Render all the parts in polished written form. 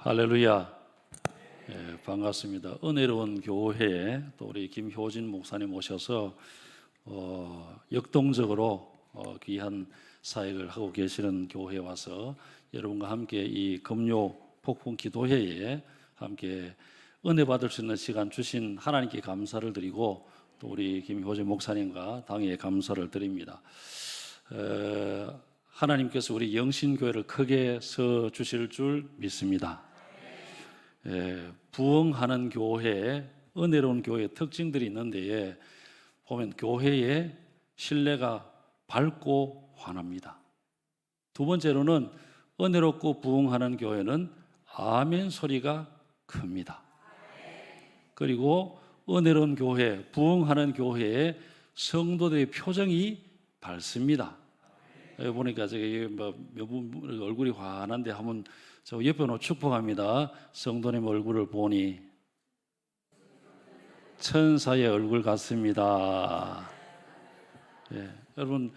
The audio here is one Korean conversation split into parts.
할렐루야. 반갑습니다. 은혜로운 교회에 또 우리 김효진 목사님 오셔서 역동적으로 귀한 사역을 하고 계시는 교회에 와서 여러분과 함께 이 금요 폭풍 기도회에 함께 은혜 받을 수 있는 시간 주신 하나님께 감사를 드리고 또 우리 김효진 목사님과 당에 감사를 드립니다. 하나님께서 우리 영신교회를 크게 서 주실 줄 믿습니다. 부흥하는 교회, 은혜로운 교회의 특징들이 있는데 보면 교회의 신뢰가 밝고 환합니다. 두 번째로는 은혜롭고 부흥하는 교회는 아멘 소리가 큽니다. 그리고 은혜로운 교회, 부흥하는 교회의 성도들의 표정이 밝습니다. 보니까 저기 몇 얼굴이 환한데 한번 저 옆에 놓고 축복합니다. 성도님 얼굴을 보니 천사의 얼굴 같습니다. 여러분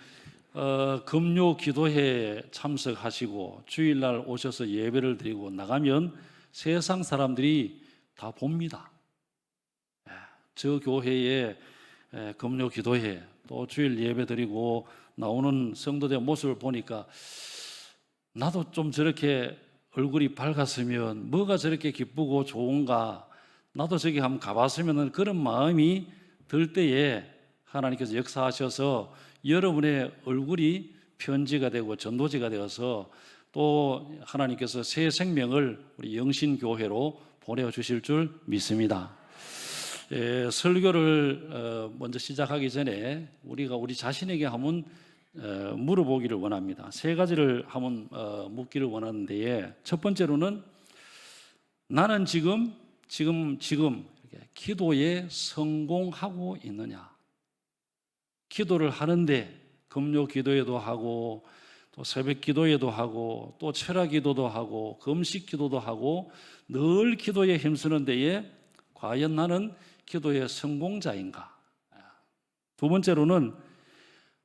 금요 기도회에 참석하시고 주일날 오셔서 예배를 드리고 나가면 세상 사람들이 다 봅니다. 저 교회에 금요 기도회 또 주일 예배 드리고 나오는 성도들의 모습을 보니까 나도 좀 저렇게 얼굴이 밝았으면 뭐가 저렇게 기쁘고 좋은가, 나도 저기 한번 가봤으면 그런 마음이 들 때에 하나님께서 역사하셔서 여러분의 얼굴이 편지가 되고 전도지가 되어서 또 하나님께서 새 생명을 우리 영신교회로 보내주실 줄 믿습니다. 설교를 먼저 시작하기 전에 우리가 우리 자신에게 한번 물어보기를 원합니다. 세 가지를 한번 묻기를 원하는데, 첫 번째로는 나는 지금 기도에 성공하고 있느냐? 기도를 하는데 금요 기도회도 하고 또 새벽 기도회도 하고 또 철학 기도도 하고 금식 기도도 하고 늘 기도에 힘쓰는 데에 과연 나는 기도의 성공자인가? 두 번째로는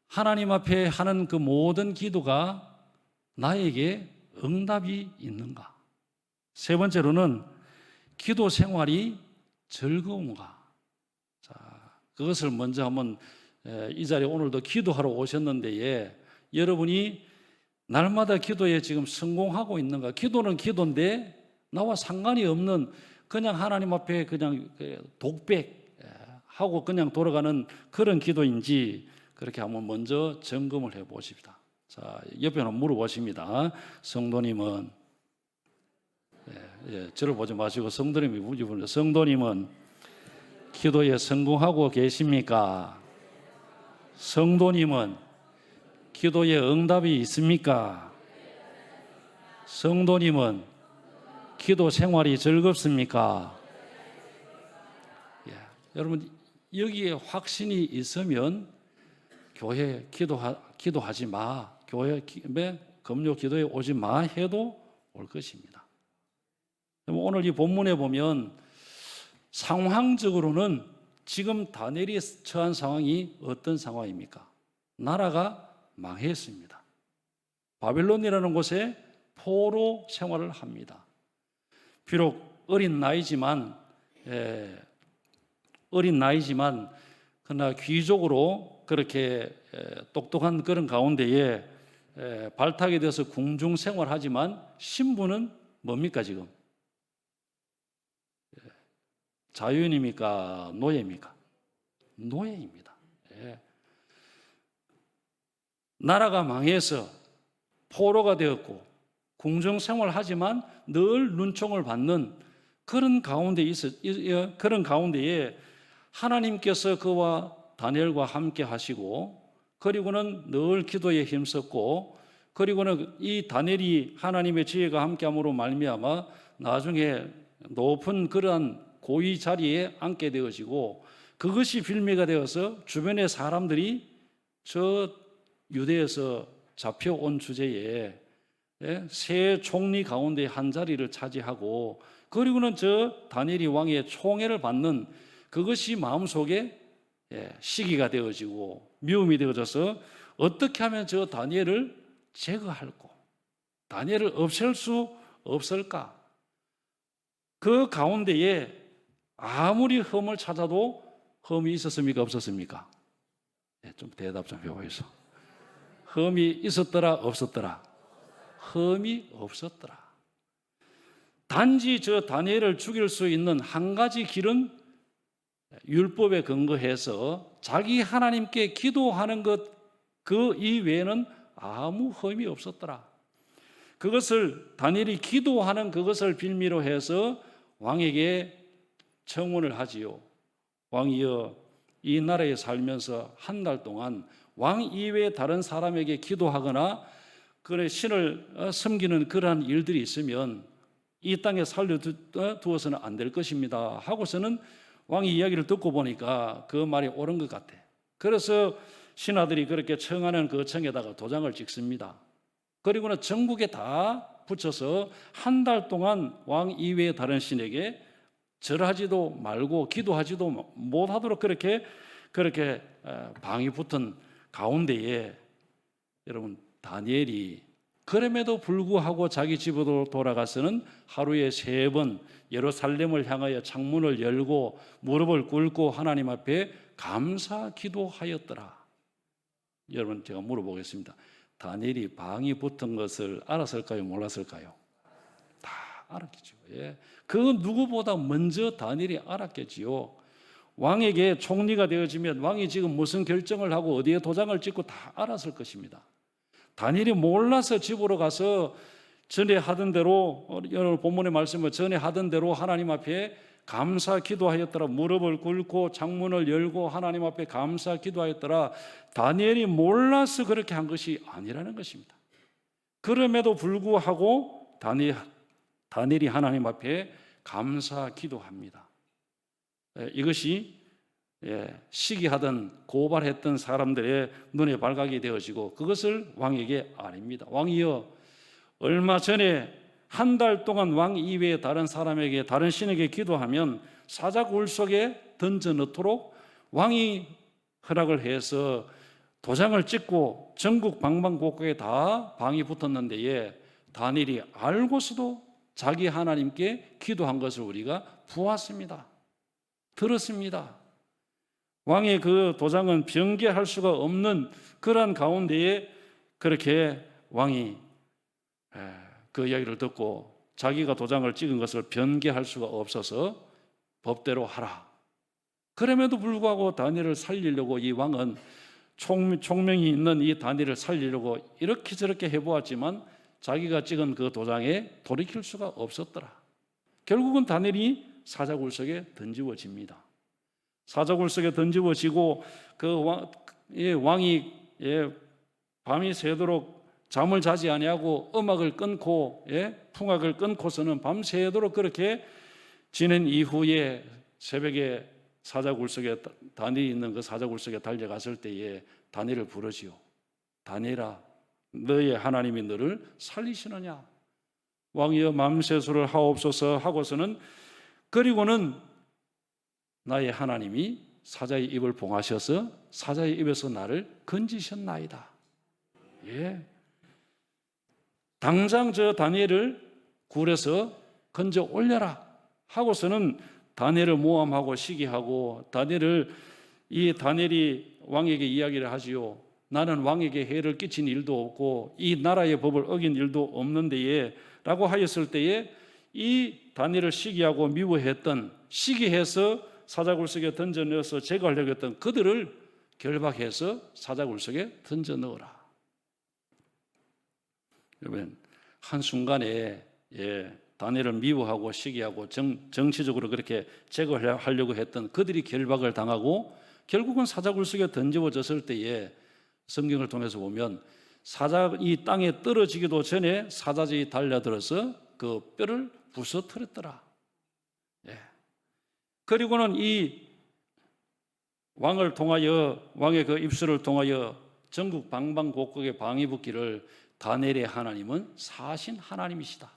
하나님 앞에 하는 그 모든 기도가 나에게 응답이 있는가? 세 번째로는 기도 생활이 즐거운가? 자, 그것을 먼저 한번 이 자리에 오늘도 기도하러 오셨는데 여러분이 날마다 기도에 지금 성공하고 있는가? 기도는 기도인데 나와 상관이 없는 그냥 하나님 앞에 그냥 독백하고 그냥 돌아가는 그런 기도인지 그렇게 한번 먼저 점검을 해 보십시다. 자, 옆에 한번 물어보십니다. 성도님은 저를 보지 마시고 성도님이 물어보는데, 성도님은 기도에 성공하고 계십니까? 성도님은 기도에 응답이 있습니까? 성도님은 기도 생활이 즐겁습니까? 여러분 여기에 확신이 있으면 교회 기도하지 마, 교회 금요 기도에 오지 마 해도 올 것입니다. 오늘 이 본문에 보면 상황적으로는 지금 다니엘이 처한 상황이 어떤 상황입니까? 나라가 망했습니다. 바벨론이라는 곳에 포로 생활을 합니다. 비록 어린 나이지만 그러나 귀족으로 그렇게 똑똑한 그런 가운데에 발탁이 되어서 궁중 생활하지만 신분은 뭡니까 지금? 자유인입니까? 노예입니까? 노예입니다. 나라가 망해서 포로가 되었고 궁중 생활하지만 늘 눈총을 받는 그런 가운데에 하나님께서 그와 다니엘과 함께 하시고, 그리고는 늘 기도에 힘썼고, 그리고는 이 다니엘이 하나님의 지혜가 함께함으로 말미암아 나중에 높은 그러한 고위 자리에 앉게 되어지고, 그것이 빌미가 되어서 주변의 사람들이 저 유대에서 잡혀온 주제에 세 총리 가운데 한 자리를 차지하고, 그리고는 저 다니엘이 왕의 총애를 받는 그것이 마음속에 시기가 되어지고 미움이 되어져서 어떻게 하면 저 다니엘을 제거할까? 다니엘을 없앨 수 없을까? 그 가운데에 아무리 흠을 찾아도 흠이 있었습니까? 없었습니까? 네, 좀 대답 좀 해보이소. 흠이 있었더라? 없었더라? 흠이 없었더라. 단지 저 다니엘을 죽일 수 있는 한 가지 길은 율법에 근거해서 자기 하나님께 기도하는 것, 그 이외에는 아무 흠이 없었더라. 그것을 다니엘이 기도하는 그것을 빌미로 해서 왕에게 청원을 하지요. 왕이여, 이 나라에 살면서 한 달 동안 왕 이외에 다른 사람에게 기도하거나 그의 신을 섬기는 그러한 일들이 있으면 이 땅에 살려두어서는 안 될 것입니다 하고서는 왕이 이야기를 듣고 보니까 그 말이 옳은 것 같아. 그래서 신하들이 그렇게 청하는 그 청에다가 도장을 찍습니다. 그리고는 전국에 다 붙여서 한 달 동안 왕 이외의 다른 신에게 절하지도 말고 기도하지도 못하도록 그렇게 방이 붙은 가운데에 여러분 다니엘이 그럼에도 불구하고 자기 집으로 돌아가서는 하루에 3번 예루살렘을 향하여 창문을 열고 무릎을 꿇고 하나님 앞에 감사 기도하였더라. 여러분 제가 물어보겠습니다. 다니엘이 방이 붙은 것을 알았을까요? 몰랐을까요? 다 알았겠죠. 예. 그 누구보다 먼저 다니엘이 알았겠지요. 왕에게 총리가 되어지면 왕이 지금 무슨 결정을 하고 어디에 도장을 찍고 다 알았을 것입니다. 다니엘이 몰라서 집으로 가서 전에 하던 대로, 오늘 본문의 말씀은 전에 하던 대로 하나님 앞에 감사 기도하였더라. 무릎을 꿇고 창문을 열고 하나님 앞에 감사 기도하였더라. 다니엘이 몰라서 그렇게 한 것이 아니라는 것입니다. 그럼에도 불구하고 다니엘이 하나님 앞에 감사 기도합니다. 이것이 시기하던 고발했던 사람들의 눈에 발각이 되어지고 그것을 왕에게 아닙니다. 왕이여, 얼마 전에 한 달 동안 왕 이외의 다른 사람에게, 다른 신에게 기도하면 사자굴 속에 던져 넣도록 왕이 허락을 해서 도장을 찍고 전국 방방곡곡에 다 방이 붙었는데 다니엘이 알고서도 자기 하나님께 기도한 것을 우리가 보았습니다. 들었습니다. 왕의 그 도장은 변개할 수가 없는 그러한 가운데에 그렇게 왕이 그 이야기를 듣고 자기가 도장을 찍은 것을 변개할 수가 없어서 법대로 하라. 그럼에도 불구하고 다니엘을 살리려고 이 왕은 총명이 있는 이 다니엘을 살리려고 이렇게 저렇게 해보았지만 자기가 찍은 그 도장에 돌이킬 수가 없었더라. 결국은 다니엘이 사자굴 속에 던지워집니다. 사자굴 속에 던지워지고 그 왕이 밤이 새도록 잠을 자지 아니하고 음악을 끊고 풍악을 끊고서는 밤새도록 그렇게 지낸 이후에 새벽에 사자굴 속에 다니엘이 있는 그 사자굴 속에 달려갔을 때에 다니엘을 부르지요. 다니엘아, 너의 하나님이 너를 살리시느냐? 왕이여 맘새수를 하옵소서 하고서는 그리고는 나의 하나님이 사자의 입을 봉하셔서 사자의 입에서 나를 건지셨나이다. 예. 당장 저 다니엘을 굴에서 건져 올려라 하고서는 다니엘을 모함하고 시기하고 다니엘이 왕에게 이야기를 하지요. 나는 왕에게 해를 끼친 일도 없고 이 나라의 법을 어긴 일도 없는데에 라고 하였을 때에 이 다니엘을 시기하고 미워했던, 시기해서 사자굴 속에 던져 넣어서 제거하려고 했던 그들을 결박해서 사자굴 속에 던져 넣어라. 여러분, 한순간에 다니엘을 미워하고 시기하고 정치적으로 그렇게 제거하려고 했던 그들이 결박을 당하고 결국은 사자굴 속에 던져졌을 때에 성경을 통해서 보면 이 땅에 떨어지기도 전에 사자들이 달려들어서 그 뼈를 부서뜨렸더라. 그리고는 이 왕을 통하여, 왕의 그 입술을 통하여 전국 방방곡곡에 방이 붙기를 다니엘의 하나님은 사신 하나님이시다.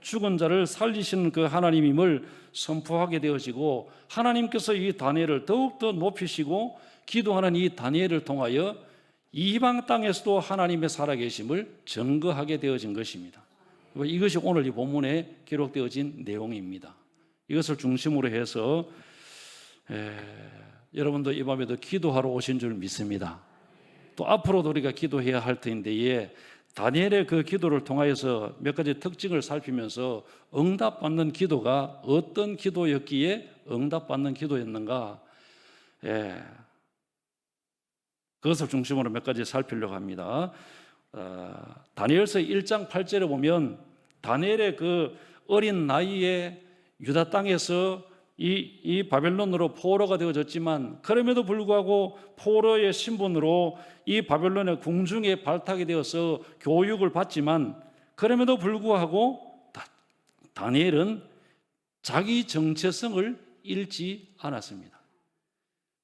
죽은 자를 살리시는 그 하나님임을 선포하게 되어지고 하나님께서 이 다니엘을 더욱더 높이시고 기도하는 이 다니엘을 통하여 이방 땅에서도 하나님의 살아계심을 증거하게 되어진 것입니다. 이것이 오늘 이 본문에 기록되어진 내용입니다. 이것을 중심으로 해서 여러분도 이 밤에도 기도하러 오신 줄 믿습니다. 또 앞으로도 우리가 기도해야 할 텐데 다니엘의 그 기도를 통하여서 몇 가지 특징을 살피면서 응답받는 기도가 어떤 기도였기에 응답받는 기도였는가, 그것을 중심으로 몇 가지 살피려고 합니다. 다니엘서 1장 8절에 보면 다니엘의 그 어린 나이에 유다 땅에서 이 바벨론으로 포로가 되어졌지만 그럼에도 불구하고 포로의 신분으로 이 바벨론의 궁중에 발탁이 되어서 교육을 받지만 그럼에도 불구하고 다니엘은 자기 정체성을 잃지 않았습니다.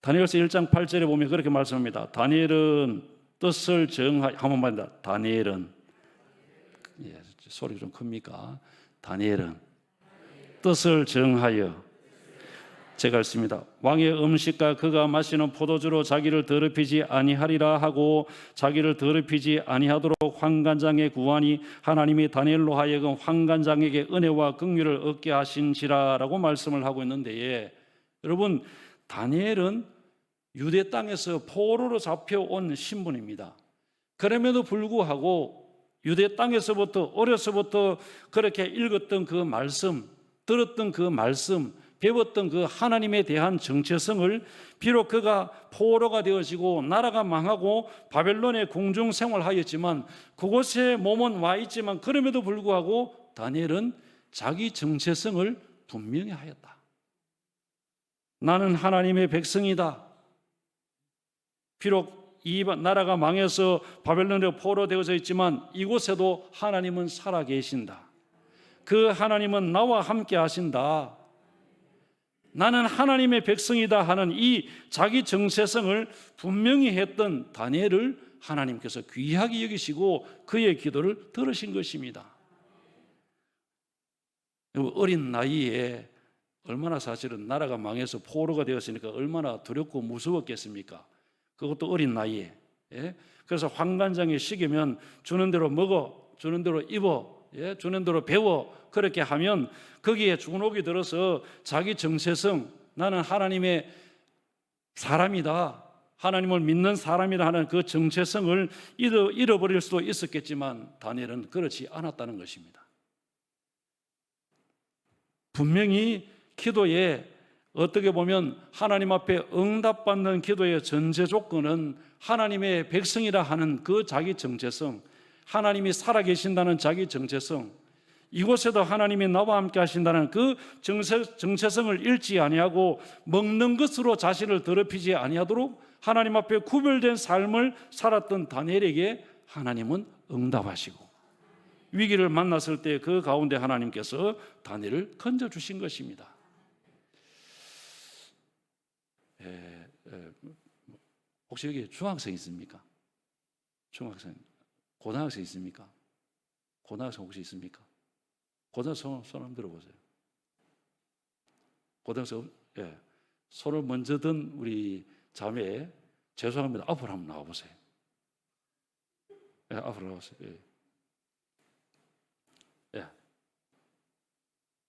다니엘서 1장 8절에 보면 그렇게 말씀합니다. 다니엘은 뜻을 정하여, 한 번만 더, 다니엘은, 소리가 좀 큽니까? 다니엘은 뜻을 정하여, 제가 읽습니다. 왕의 음식과 그가 마시는 포도주로 자기를 더럽히지 아니하리라 하고 자기를 더럽히지 아니하도록 환관장에 구하니 하나님이 다니엘로 하여금 환관장에게 은혜와 긍휼을 얻게 하신지라라고 말씀을 하고 있는데, 여러분, 다니엘은 유대 땅에서 포로로 잡혀온 신분입니다. 그럼에도 불구하고 유대 땅에서부터 어려서부터 그렇게 읽었던 그 말씀, 들었던 그 말씀, 배웠던 그 하나님에 대한 정체성을, 비록 그가 포로가 되어지고 나라가 망하고 바벨론의 궁중 생활하였지만 그곳에 몸은 와 있지만 그럼에도 불구하고 다니엘은 자기 정체성을 분명히 하였다. 나는 하나님의 백성이다. 비록 이 나라가 망해서 바벨론에 포로되어져 있지만 이곳에도 하나님은 살아계신다. 그 하나님은 나와 함께 하신다. 나는 하나님의 백성이다 하는 이 자기 정체성을 분명히 했던 다니엘을 하나님께서 귀하게 여기시고 그의 기도를 들으신 것입니다. 어린 나이에 얼마나 사실은 나라가 망해서 포로가 되었으니까 얼마나 두렵고 무서웠겠습니까? 그것도 어린 나이에. 그래서 환관장에 식이면 주는 대로 먹어, 주는 대로 입어, 주는 대로 배워, 그렇게 하면 거기에 주눅이 들어서 자기 정체성, 나는 하나님의 사람이다, 하나님을 믿는 사람이다 하는 그 정체성을 잃어버릴 수도 있었겠지만 다니엘은 그렇지 않았다는 것입니다. 분명히 기도에, 어떻게 보면 하나님 앞에 응답받는 기도의 전제 조건은 하나님의 백성이라 하는 그 자기 정체성, 하나님이 살아계신다는 자기 정체성, 이곳에도 하나님이 나와 함께 하신다는 그 정체성을 잃지 아니하고 먹는 것으로 자신을 더럽히지 아니하도록 하나님 앞에 구별된 삶을 살았던 다니엘에게 하나님은 응답하시고 위기를 만났을 때 그 가운데 하나님께서 다니엘을 건져주신 것입니다. 혹시 여기 중학생 있습니까? 중학생, 고등학생 있습니까? 고등학생 혹시 있습니까? 고등학생 손 한번 들어보세요. 고등학생, 손을 먼저 든 우리 자매, 죄송합니다. 앞으로 한번 나와보세요. 앞으로 나와보세요.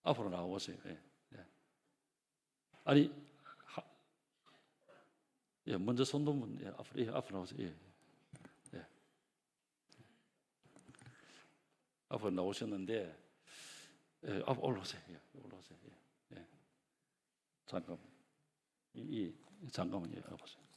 앞으로 나와보세요. 아니, 먼저 손 든 분, 앞으로 나오세요. 앞으로 나오셨는데, 앞으로 올라오세요. 올라오세요. 잠깐만. 잠깐만요. 보세요.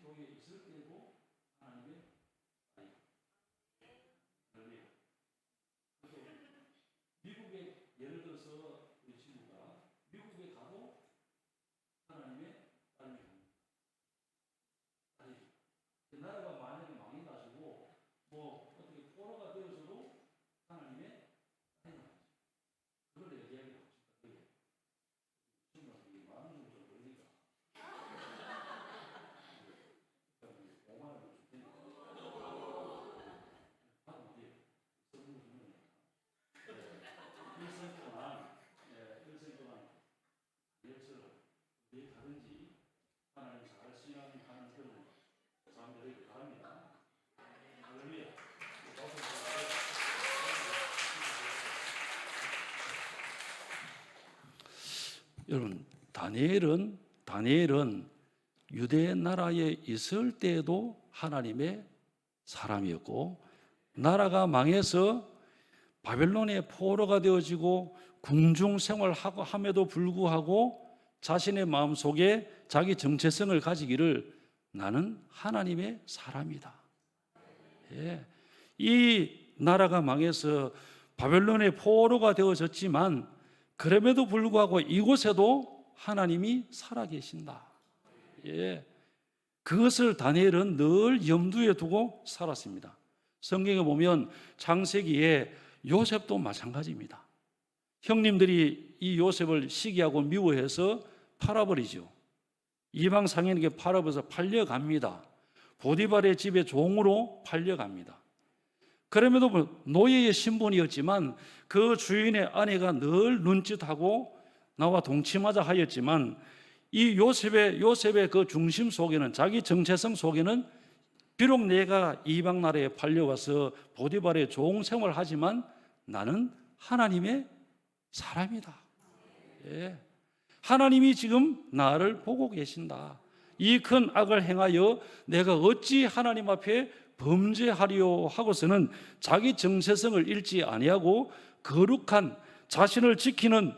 기도에 있을 때도 하나님의 미국에 예를 들어서 우리 친구가 미국에 가도 하나님의 딸이 아니 그 나라가 만약에 망해가지고 뭐 어떻게 포로가 되어서도 하나님의 딸이 그걸 내가 이야기하고 싶다. 친구가 되게 많은 좀 그러니까 5만 원을 줄 테니까 받으면 돼요. 선물 주는 거니까. 일생 동안 열처럼 어디에 가든지 하나님 잘 신앙하는 그런 사람 되길 바랍니다. 할렐루야. 여러분, 다니엘은 유대 나라에 있을 때에도 하나님의 사람이었고, 나라가 망해서 바벨론의 포로가 되어지고 궁중 생활하고 함에도 불구하고 자신의 마음속에 자기 정체성을 가지기를 나는 하나님의 사람이다. 예. 이 나라가 망해서 바벨론의 포로가 되어졌지만 그럼에도 불구하고 이곳에도 하나님이 살아계신다. 예. 그것을 다니엘은 늘 염두에 두고 살았습니다. 성경에 보면 창세기에 요셉도 마찬가지입니다. 형님들이 이 요셉을 시기하고 미워해서 팔아버리죠. 이방 상인에게 팔아버려서 팔려갑니다. 보디발의 집에 종으로 팔려갑니다. 그럼에도 노예의 신분이었지만 그 주인의 아내가 늘 눈짓하고 나와 동침하자 하였지만 이 요셉의 그 중심 속에는, 자기 정체성 속에는 비록 내가 이방 나라에 팔려와서 보디발의 종 생활하지만 나는 하나님의 사람이다. 예. 하나님이 지금 나를 보고 계신다. 이 큰 악을 행하여 내가 어찌 하나님 앞에 범죄하리요 하고서는 자기 정체성을 잃지 아니하고 거룩한 자신을 지키는,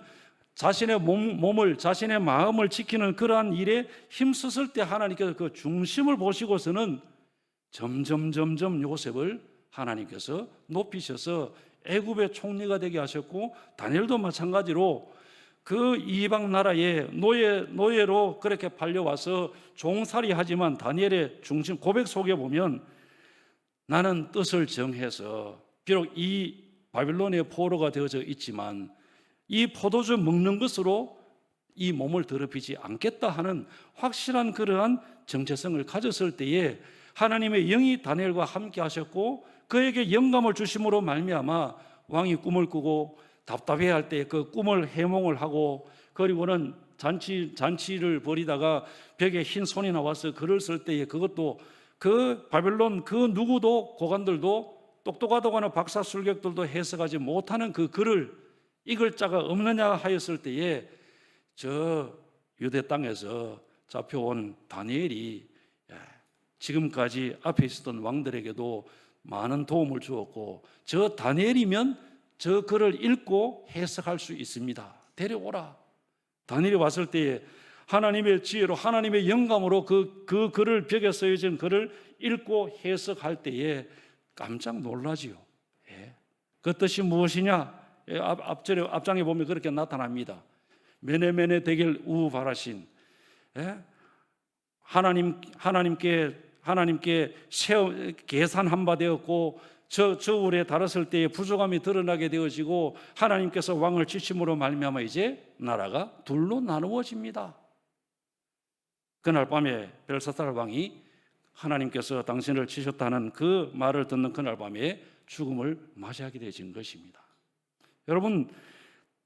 자신의 몸을, 자신의 마음을 지키는 그러한 일에 힘썼을 때 하나님께서 그 중심을 보시고서는 점점 요셉을 하나님께서 높이셔서 애굽의 총리가 되게 하셨고, 다니엘도 마찬가지로 그 이방 나라에 노예로 그렇게 팔려와서 종살이 하지만 다니엘의 중심 고백 속에 보면 나는 뜻을 정해서 비록 이 바빌론의 포로가 되어져 있지만 이 포도주 먹는 것으로 이 몸을 더럽히지 않겠다 하는 확실한 그러한 정체성을 가졌을 때에 하나님의 영이 다니엘과 함께 하셨고 그에게 영감을 주심으로 말미암아 왕이 꿈을 꾸고 답답해할 때 그 꿈을 해몽을 하고, 그리고는 잔치를 벌이다가 벽에 흰 손이 나와서 글을 쓸 때에 그것도 그 바벨론 그 누구도 고관들도 똑똑하다고는 박사술객들도 해석하지 못하는 그 글을 읽을 자가 없느냐 하였을 때에 저 유대 땅에서 잡혀온 다니엘이 지금까지 앞에 있었던 왕들에게도 많은 도움을 주었고 저 다니엘이면 저 글을 읽고 해석할 수 있습니다. 데려오라. 다니엘이 왔을 때에 하나님의 지혜로 하나님의 영감으로 그 글을 벽에 써진 글을 읽고 해석할 때에 깜짝 놀라지요. 예. 그 뜻이 무엇이냐? 앞장에 보면 그렇게 나타납니다. 메네메네 데겔 우바라신. 예? 하나님께 계산한 바 되었고 저울에 달았을 때에 부족함이 드러나게 되어지고 하나님께서 왕을 치심으로 말미암아 이제 나라가 둘로 나누어집니다. 그날 밤에 벨사살 왕이 하나님께서 당신을 치셨다는 그 말을 듣는 그날 밤에 죽음을 맞이하게 되어진 것입니다. 여러분,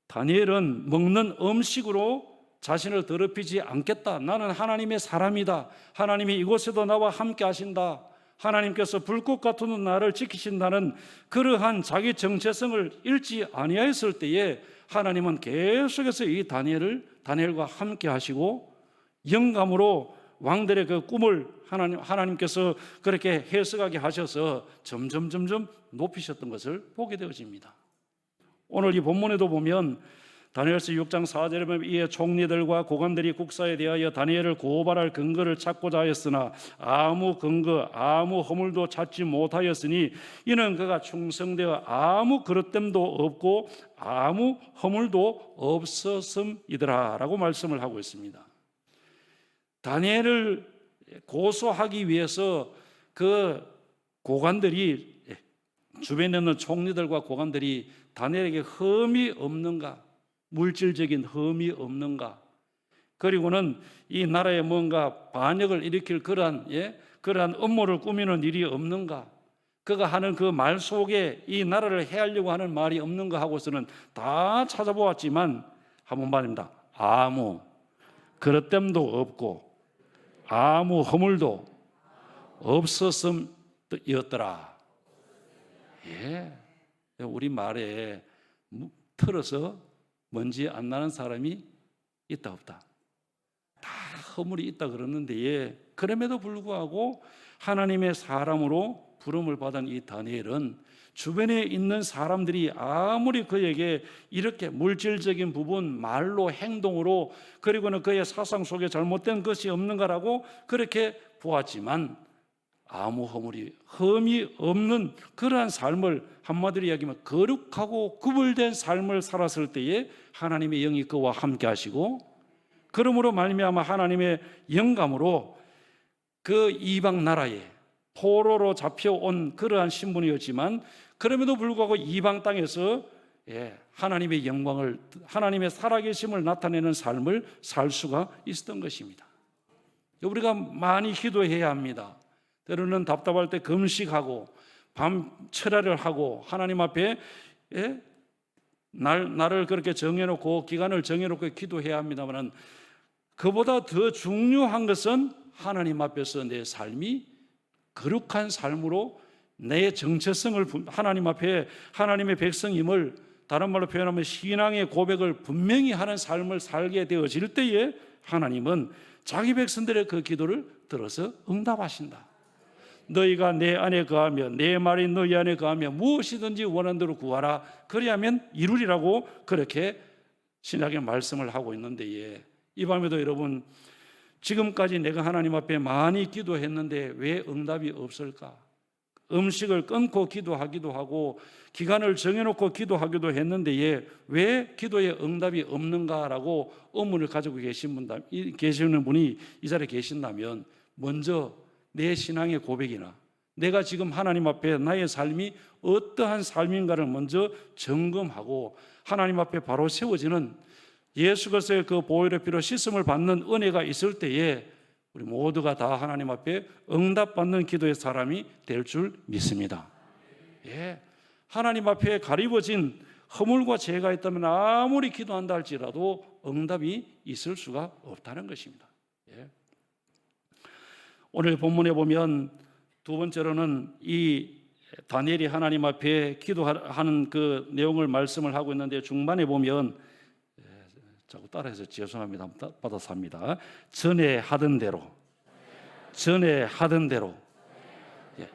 다니엘은 먹는 음식으로 자신을 더럽히지 않겠다. 나는 하나님의 사람이다. 하나님이 이곳에도 나와 함께 하신다. 하나님께서 불꽃 같은 나를 지키신다는 그러한 자기 정체성을 잃지 아니하였을 때에 하나님은 계속해서 이 다니엘과 함께 하시고 영감으로 왕들의 그 꿈을 하나님께서 그렇게 해석하게 하셔서 점점 높이셨던 것을 보게 되어집니다. 오늘 이 본문에도 보면 다니엘서 6장 4절에 보면 이에 총리들과 고관들이 국사에 대하여 다니엘을 고발할 근거를 찾고자 하였으나 아무 근거 아무 허물도 찾지 못하였으니 이는 그가 충성되어 아무 그릇됨도 없고 아무 허물도 없었음이더라 라고 말씀을 하고 있습니다. 다니엘을 고소하기 위해서 그 고관들이, 주변에 있는 총리들과 고관들이 다니엘에게 흠이 없는가, 물질적인 흠이 없는가, 그리고는 이 나라에 뭔가 반역을 일으킬 그러한 음모를 꾸미는 일이 없는가, 그가 하는 그 말 속에 이 나라를 해하려고 하는 말이 없는가 하고서는 다 찾아보았지만 한번 말입니다. 아무 그릇됨도 없고 아무 허물도 없었음이었더라. 예, 우리 말에 틀어서 먼지 안 나는 사람이 있다 없다. 다 허물이 있다 그러는데 그럼에도 불구하고 하나님의 사람으로 부름을 받은 이 다니엘은 주변에 있는 사람들이 아무리 그에게 이렇게 물질적인 부분, 말로, 행동으로, 그리고는 그의 사상 속에 잘못된 것이 없는가라고 그렇게 보았지만 아무 흠이 없는 그러한 삶을, 한마디로 이야기하면 거룩하고 구별된 삶을 살았을 때에 하나님의 영이 그와 함께 하시고, 그러므로 말미암아 하나님의 영감으로 그 이방 나라에 포로로 잡혀온 그러한 신분이었지만 그럼에도 불구하고 이방 땅에서 하나님의 영광을, 하나님의 살아계심을 나타내는 삶을 살 수가 있었던 것입니다. 우리가 많이 기도해야 합니다. 때로는 답답할 때 금식하고 밤 철야를 하고 하나님 앞에 날을 그렇게 정해놓고 기간을 정해놓고 기도해야 합니다만, 그보다 더 중요한 것은 하나님 앞에서 내 삶이 거룩한 삶으로 내 정체성을 하나님 앞에 하나님의 백성임을, 다른 말로 표현하면 신앙의 고백을 분명히 하는 삶을 살게 되어질 때에 하나님은 자기 백성들의 그 기도를 들어서 응답하신다. 너희가 내 안에 거하며 내 말이 너희 안에 거하며 무엇이든지 원하는 대로 구하라, 그리하면 이루리라고 그렇게 신약의 말씀을 하고 있는데, 이 밤에도 여러분, 지금까지 내가 하나님 앞에 많이 기도했는데 왜 응답이 없을까? 음식을 끊고 기도하기도 하고 기간을 정해놓고 기도하기도 했는데 왜 기도에 응답이 없는가라고 의문을 가지고 계시는 분이 이 자리에 계신다면, 먼저 내 신앙의 고백이나 내가 지금 하나님 앞에 나의 삶이 어떠한 삶인가를 먼저 점검하고 하나님 앞에 바로 세워지는 예수 그리스도의 그 보혈의 피로 씻음을 받는 은혜가 있을 때에 우리 모두가 다 하나님 앞에 응답받는 기도의 사람이 될 줄 믿습니다. 하나님 앞에 가리워진 허물과 죄가 있다면 아무리 기도한다 할지라도 응답이 있을 수가 없다는 것입니다. 오늘 본문에 보면 두 번째로는 이 다니엘이 하나님 앞에 기도하는 그 내용을 말씀을 하고 있는데, 중반에 보면, 자꾸 따라해서 죄송합니다. 받아서 합니다. 전에 하던 대로.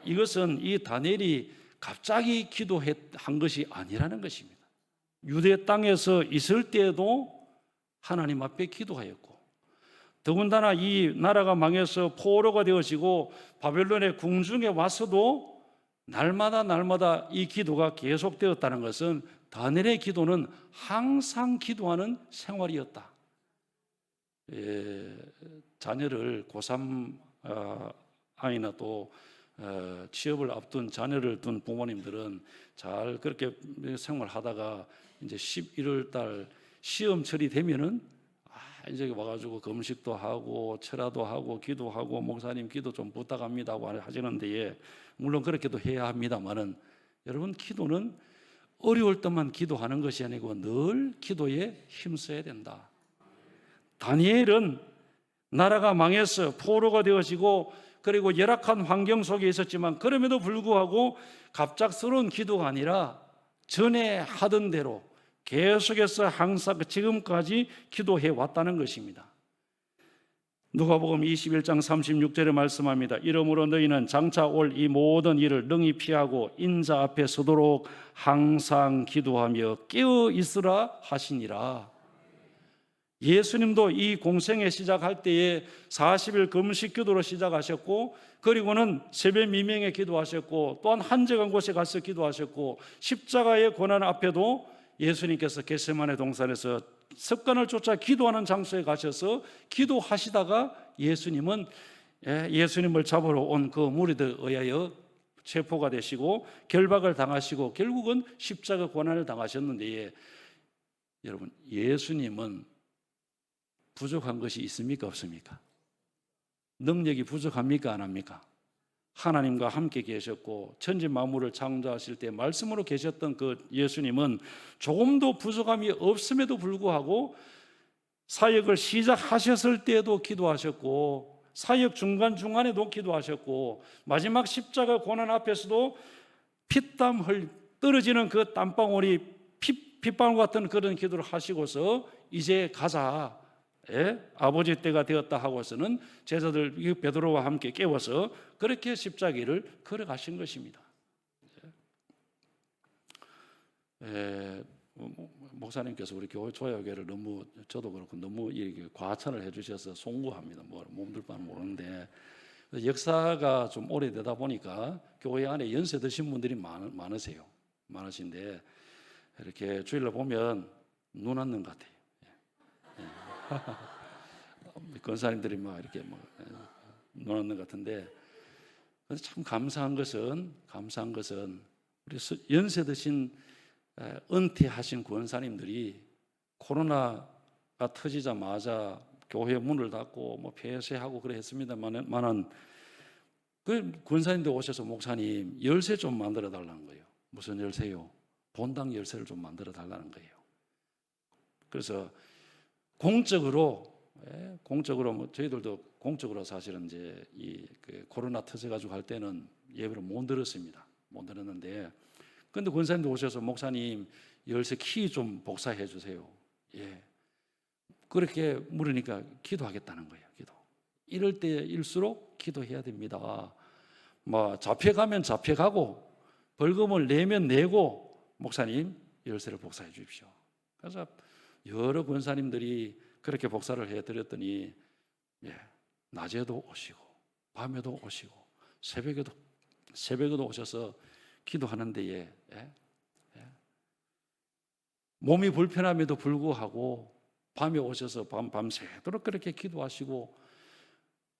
이것은 이 다니엘이 갑자기 기도한 것이 아니라는 것입니다. 유대 땅에서 있을 때에도 하나님 앞에 기도하였고, 더군다나 이 나라가 망해서 포로가 되어지고 바벨론의 궁중에 와서도 날마다 이 기도가 계속되었다는 것은 다니엘의 기도는 항상 기도하는 생활이었다. 자녀를 고3 아이나 또 취업을 앞둔 자녀를 둔 부모님들은 잘 그렇게 생활하다가 이제 11월 달 시험철이 되면은 이제 와가지고 금식도 하고 철야도 하고 기도하고 목사님 기도 좀 부탁합니다 하고 하시는데, 물론 그렇게도 해야 합니다만은, 여러분, 기도는 어려울 때만 기도하는 것이 아니고 늘 기도에 힘써야 된다. 다니엘은 나라가 망해서 포로가 되어지고 그리고 열악한 환경 속에 있었지만 그럼에도 불구하고 갑작스러운 기도가 아니라 전에 하던 대로 계속해서 항상 지금까지 기도해 왔다는 것입니다. 누가복음 21장 36절에 말씀합니다. 이러므로 너희는 장차 올 이 모든 일을 능히 피하고 인자 앞에 서도록 항상 기도하며 깨어 있으라 하시니라. 예수님도 이 공생에 시작할 때에 40일 금식 기도로 시작하셨고, 그리고는 새벽 미명에 기도하셨고, 또한 한적한 곳에 가서 기도하셨고, 십자가의 고난 앞에도 예수님께서 겟세마네 동산에서 습관을 쫓아 기도하는 장소에 가셔서 기도하시다가 예수님을 잡으러 온 그 무리들에 의하여 체포가 되시고 결박을 당하시고 결국은 십자가 고난을 당하셨는데, 여러분, 예수님은 부족한 것이 있습니까, 없습니까? 능력이 부족합니까, 안 합니까? 하나님과 함께 계셨고 천지 만물을 창조하실 때 말씀으로 계셨던 그 예수님은 조금도 부족함이 없음에도 불구하고 사역을 시작하셨을 때에도 기도하셨고, 사역 중간중간에도 기도하셨고, 마지막 십자가 고난 앞에서도 피땀 흘 떨어지는 그 땀방울이 핏방울 같은 그런 기도를 하시고서 이제 가자, 아버지 때가 되었다 하고서는 제자들 베드로와 함께 깨워서 그렇게 십자가를 걸어가신 것입니다. 목사님께서 우리 교회 조야교회를 너무, 저도 그렇고 너무 이렇게 과찬을 해주셔서 송구합니다. 뭐 몸둘 바는 모르는데, 역사가 좀 오래되다 보니까 교회 안에 연세 드신 분들이 많으신데 이렇게 주일날 보면 눈 앉는 것 같아요. 권사님들이 막 이렇게 눈 앉는 것 같은데, 참 감사한 것은 우리 연세 드신 은퇴하신 권사님들이 코로나가 터지자마자 교회 문을 닫고 폐쇄하고 그래 했습니다만은 그 권사님들 오셔서 목사님 열쇠 좀 만들어 달라는 거예요. 무슨 열쇠요? 본당 열쇠를 좀 만들어 달라는 거예요. 그래서 공적으로 저희들도 공적으로 사실은 이제 그 코로나 터져가지고 할 때는 예배를 못 들었는데, 근데 권사님도 오셔서 목사님 열쇠 키 좀 복사해 주세요. 그렇게 물으니까 기도하겠다는 거예요. 이럴 때일수록 기도해야 됩니다. 잡혀가면 잡혀가고 벌금을 내면 내고 목사님 열쇠를 복사해 주십시오. 그래서 여러 권사님들이 그렇게 복사를 해드렸더니 낮에도 오시고 밤에도 오시고 새벽에도 오셔서 기도하는 데에 몸이 불편함에도 불구하고 밤에 오셔서 밤새도록 그렇게 기도하시고,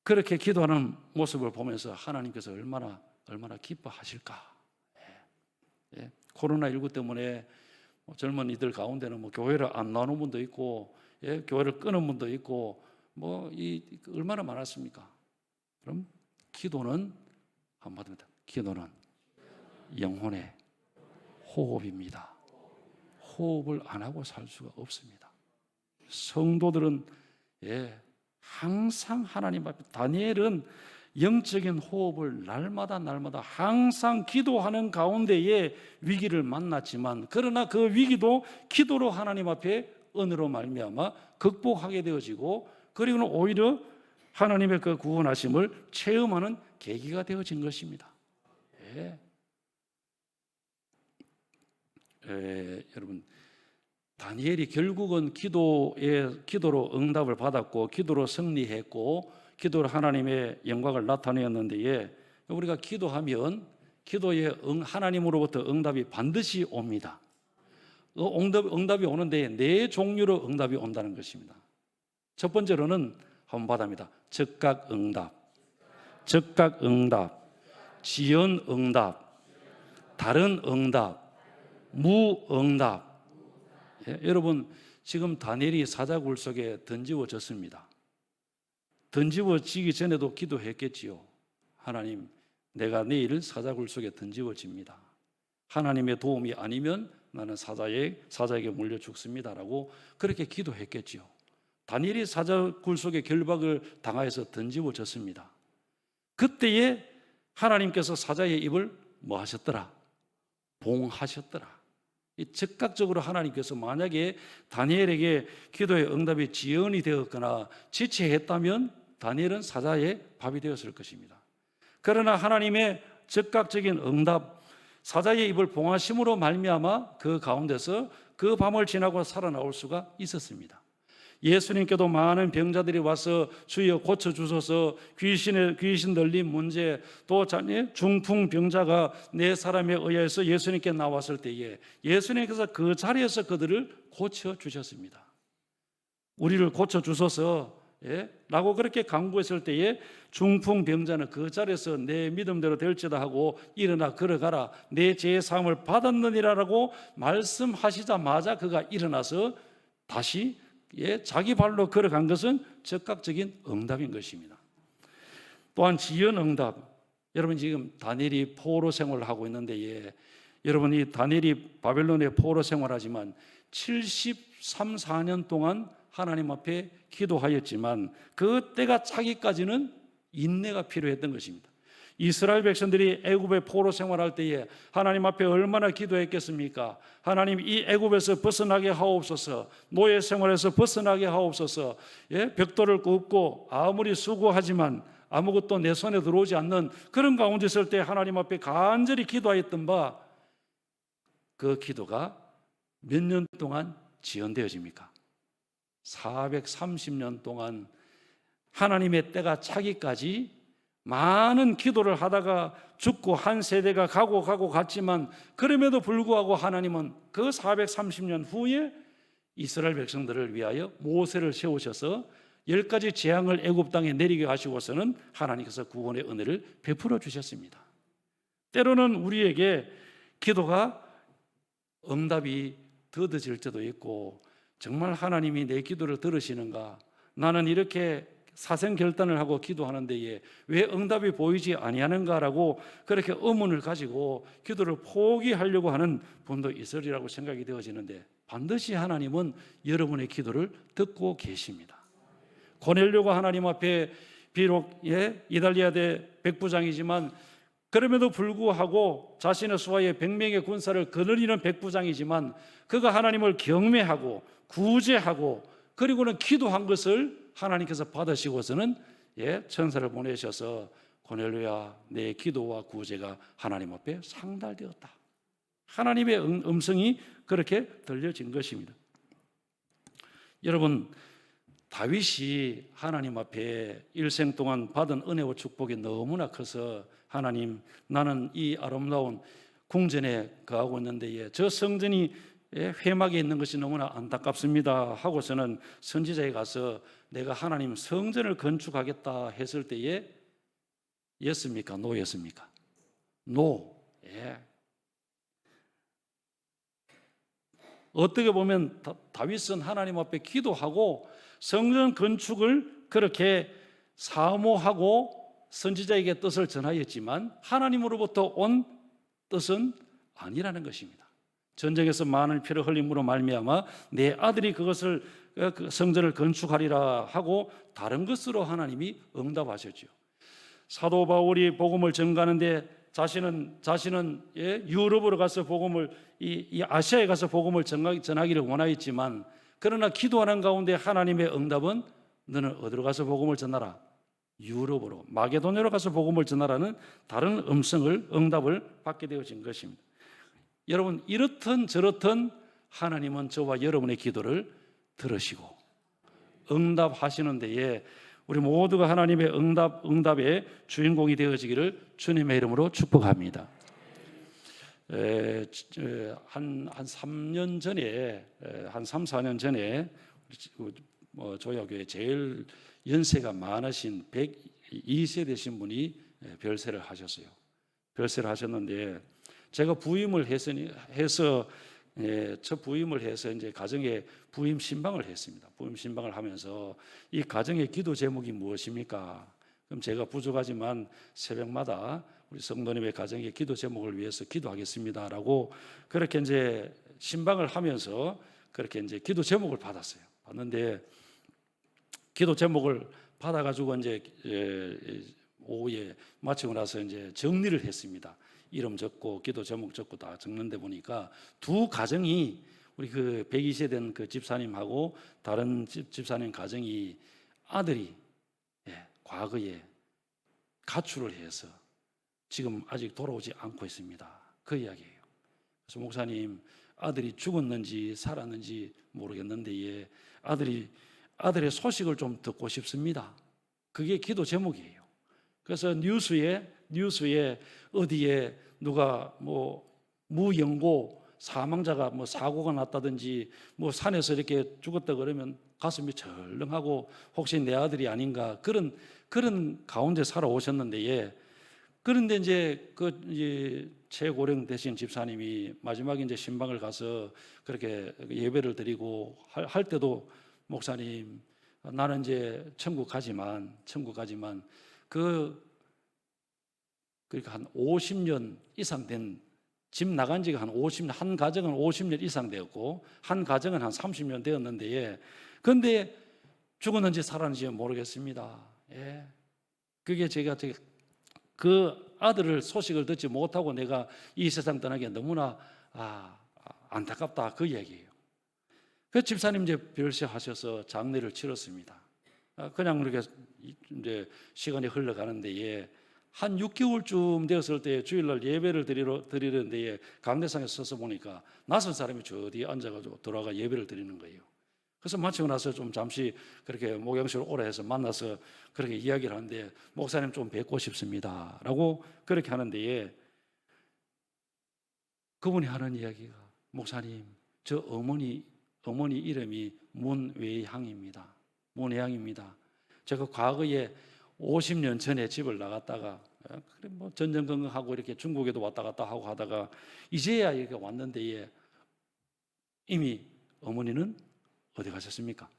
그렇게 기도하는 모습을 보면서 하나님께서 얼마나 기뻐하실까. 코로나19 때문에 젊은이들 가운데는 교회를 안 나오는 분도 있고, 교회를 끊은 분도 있고, 얼마나 많았습니까? 그럼 기도는 한마디로 기도는 영혼의 호흡입니다. 호흡을 안 하고 살 수가 없습니다. 성도들은 항상 하나님 앞에, 다니엘은 영적인 호흡을 날마다 항상 기도하는 가운데에 위기를 만났지만, 그러나 그 위기도 기도로 하나님 앞에 은혜로 말미암아 극복하게 되어지고, 그리고는 오히려 하나님의 그 구원하심을 체험하는 계기가 되어진 것입니다. 여러분, 다니엘이 결국은 기도로 응답을 받았고 기도로 승리했고 기도로 하나님의 영광을 나타내었는데, 우리가 기도하면 기도에 하나님으로부터 응답이 반드시 옵니다. 응답이 오는데 네 종류로 응답이 온다는 것입니다. 첫 번째로는 한번 받아봅니다. 즉각 응답, 지연 응답, 다른 응답, 무응답. 여러분, 지금 다니엘이 사자굴 속에 던지워졌습니다. 던지워지기 전에도 기도했겠지요. 하나님, 내가 내일 사자굴 속에 던지워집니다. 하나님의 도움이 아니면 나는 사자에게 물려 죽습니다라고 그렇게 기도했겠지요. 다니엘이 사자굴 속에 결박을 당하여서 던지워졌습니다. 그때에 하나님께서 사자의 입을 뭐 하셨더라? 봉하셨더라. 즉각적으로 하나님께서 만약에 다니엘에게 기도의 응답이 지연이 되었거나 지체했다면 다니엘은 사자의 밥이 되었을 것입니다. 그러나 하나님의 즉각적인 응답, 사자의 입을 봉하심으로 말미암아 그 가운데서 그 밤을 지나고 살아나올 수가 있었습니다. 예수님께도 많은 병자들이 와서 주여 고쳐주소서, 귀신 들린 문제, 또 중풍 병자가 네 사람에 의해서 예수님께 나왔을 때에 예수님께서 그 자리에서 그들을 고쳐주셨습니다. 우리를 고쳐주소서 라고 그렇게 간구했을 때에 중풍 병자는 그 자리에서 내 믿음대로 될지다 하고 일어나 걸어가라, 내 죄의 사함을 받았느니라라고 말씀하시자마자 그가 일어나서 다시 자기 발로 걸어간 것은 즉각적인 응답인 것입니다. 또한 지연 응답, 여러분 지금 다니엘이 포로 생활을 하고 있는데 여러분 이 다니엘이 바벨론에 포로 생활하지만 73, 4년 동안 하나님 앞에 기도하였지만 그 때가 차기까지는 인내가 필요했던 것입니다. 이스라엘 백성들이 애굽의 포로 생활할 때에 하나님 앞에 얼마나 기도했겠습니까? 하나님 이 애굽에서 벗어나게 하옵소서, 노예 생활에서 벗어나게 하옵소서. 벽돌을 굽고 아무리 수고하지만 아무것도 내 손에 들어오지 않는 그런 가운데 있을 때 하나님 앞에 간절히 기도하였던 바, 그 기도가 몇 년 동안 지연되어집니까? 430년 동안 하나님의 때가 차기까지 많은 기도를 하다가 죽고 한 세대가 가고 갔지만 그럼에도 불구하고 하나님은 그 430년 후에 이스라엘 백성들을 위하여 모세를 세우셔서 10가지 재앙을 애굽 땅에 내리게 하시고서는 하나님께서 구원의 은혜를 베풀어 주셨습니다. 때로는 우리에게 기도가 응답이 더뎌질 때도 있고, 정말 하나님이 내 기도를 들으시는가, 나는 이렇게 사생결단을 하고 기도하는데 왜 응답이 보이지 아니하는가라고 그렇게 의문을 가지고 기도를 포기하려고 하는 분도 있으리라고 생각이 되어지는데, 반드시 하나님은 여러분의 기도를 듣고 계십니다. 고넬료가 하나님 앞에 비록 이달리아대 백부장이지만 그럼에도 불구하고 자신의 수하에 100명의 군사를 거느리는 백부장이지만 그가 하나님을 경외하고 구제하고 그리고는 기도한 것을 하나님께서 받으시고서는 천사를 보내셔서 고넬료야, 내 기도와 구제가 하나님 앞에 상달되었다. 하나님의 음성이 그렇게 들려진 것입니다. 여러분, 다윗이 하나님 앞에 일생 동안 받은 은혜와 축복이 너무나 커서 하나님, 나는 이 아름다운 궁전에 거하고 있는데 저 성전이 회막에 있는 것이 너무나 안타깝습니다 하고서는 선지자에 가서 내가 하나님 성전을 건축하겠다 했을 때에 예스입니까? 노였습니까? 노. 어떻게 보면 다윗은 하나님 앞에 기도하고 성전 건축을 그렇게 사모하고 선지자에게 뜻을 전하였지만 하나님으로부터 온 뜻은 아니라는 것입니다. 전쟁에서 많은 피를 흘림으로 말미암아 내 아들이 그것을 그 성전을 건축하리라 하고 다른 것으로 하나님이 응답하셨죠. 사도 바울이 복음을 전가하는데 자신은 유럽으로 가서 복음을 이 아시아에 가서 복음을 전하기를 원하였지만, 그러나 기도하는 가운데 하나님의 응답은 너는 어디로 가서 복음을 전하라? 유럽으로, 마게도냐로 가서 복음을 전하라는 다른 응답을 받게 되어진 것입니다. 여러분, 이렇든 저렇든 하나님은 저와 여러분의 기도를 들으시고 응답하시는 데에 우리 모두가 하나님의 응답의 주인공이 되어지기를 주님의 이름으로 축복합니다. 한 3년 전에, 한 3, 4년 전에 조야교회 제일 연세가 많으신 102세 되신 분이 별세를 하셨어요. 별세를 하셨는데 제가 부임을 해서 첫 부임을 해서 이제 가정에 부임 신방을 했습니다. 부임 신방을 하면서 이 가정의 기도 제목이 무엇입니까? 그럼 제가 부족하지만 새벽마다 우리 성도님의 가정의 기도 제목을 위해서 기도하겠습니다라고 그렇게 이제 신방을 하면서 그렇게 이제 기도 제목을 받았어요. 받는데 기도 제목을 받아가지고 이제 오후에 마치고 나서 이제 정리를 했습니다. 이름 적고 기도 제목 적고 다 적는데 보니까 두 가정이 우리 그 102세 된 그 집사님하고 다른 집사님 가정이 아들이 과거에 가출을 해서 지금 아직 돌아오지 않고 있습니다. 그 이야기예요. 그래서 목사님, 아들이 죽었는지 살았는지 모르겠는데 아들의 소식을 좀 듣고 싶습니다. 그게 기도 제목이에요. 그래서 뉴스에 어디에 누가 무연고 사망자가 사고가 났다든지 산에서 이렇게 죽었다 그러면 가슴이 철렁하고 혹시 내 아들이 아닌가 그런 가운데 살아오셨는데, 그런데 이제 최고령 되신 집사님이 마지막에 이제 신방을 가서 그렇게 예배를 드리고 할 때도, 목사님, 나는 이제 천국 가지만 그러니까 한 50년 이상 된, 집 나간 지가 한 가정은 50년 이상 되었고 한 가정은 한 30년 되었는데, 그런데 죽었는지 살았는지 모르겠습니다. 예. 그게 제가 그 아들을 소식을 듣지 못하고 내가 이 세상 떠나기에 너무나 안타깝다, 그 얘기예요. 그 집사님 이제 별세하셔서 장례를 치렀습니다. 그냥 그렇게 이제 시간이 흘러가는데, 한 6개월쯤 되었을 때 주일날 예배를 드리는데 강대상에 서서 보니까 낯선 사람이 저 뒤에 앉아가지고 돌아가 예배를 드리는 거예요. 그래서 마치고 나서 좀 잠시 그렇게 목양실 오라 해서 만나서 그렇게 이야기를 하는데, 목사님 좀 뵙고 싶습니다 라고 그렇게 하는데, 그분이 하는 이야기가, 목사님, 저 어머니 이름이 문외향입니다. 제가 과거에 50년 전에 집을 나갔다가 전전긍긍하고 이렇게 중국에도 왔다 갔다 하고 하다가 이제야 이렇게 왔는데, 이미 어머니는 어디 가셨습니까?